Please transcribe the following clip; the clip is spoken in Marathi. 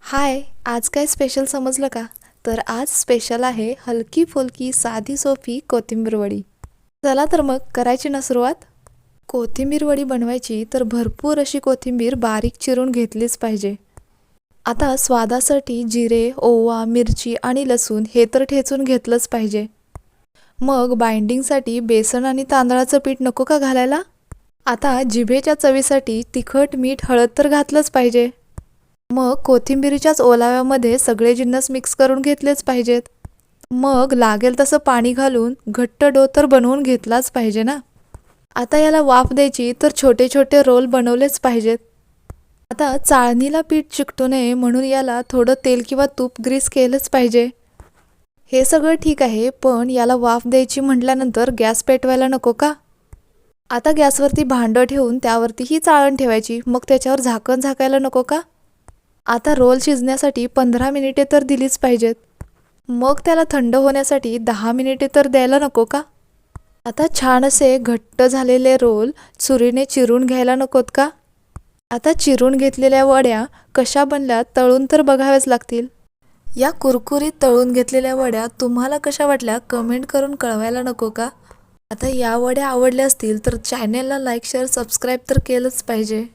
हाय, आज काय स्पेशल समजलं का? तर आज स्पेशल आहे हलकी फुलकी साधी सोपी कोथिंबीर वडी. चला तर मग करायची ना सुरुवात. कोथिंबीर वडी बनवायची तर भरपूर अशी कोथिंबीर बारीक चिरून घेतलीच पाहिजे. आता स्वादासाठी जिरे, ओवा, मिरची आणि लसूण हे तर ठेचून घेतलंच पाहिजे. मग बाइंडिंगसाठी बेसन आणि तांदळाचं पीठ नको का घालायला? आता जिभेच्या चवीसाठी तिखट, मीठ, हळद तर घातलंच पाहिजे. मग कोथिंबीरीच्याच ओलाव्यामध्ये सगळे जिन्नस मिक्स करून घेतलेच पाहिजेत. मग लागेल तसं पाणी घालून घट्ट डो तर बनवून घेतलाच पाहिजे ना. आता याला वाफ द्यायची तर छोटे छोटे रोल बनवलेच पाहिजेत. आता चाळणीला पीठ चिकटू नये म्हणून याला थोडं तेल किंवा तूप ग्रीस केलंच पाहिजे. हे सगळं ठीक आहे, पण याला वाफ द्यायची म्हटल्यानंतर गॅस पेटवायला नको का? आता गॅसवरती भांडं ठेवून त्यावरती ही चाळण ठेवायची, मग त्याच्यावर झाकण झाकायला नको का? आता रोल शिजण्यासाठी 15 मिनिटे तर दिलीच पाहिजेत. मग त्याला थंड होण्यासाठी 10 मिनिटे तर द्यायला नको का? आता छान असे घट्ट झालेले रोल सुरीने चिरून घ्यायला नकोत का? आता चिरून घेतलेल्या वड्या कशा बनल्या तळून तर बघाव्याच लागतील. या कुरकुरीत तळून घेतलेल्या वड्या तुम्हाला कशा वाटल्या कमेंट करून कळवायला नको का? आता या वड्या आवडल्या असतील तर चॅनेलला लाईक, शेअर, सबस्क्राईब तर केलंच पाहिजे.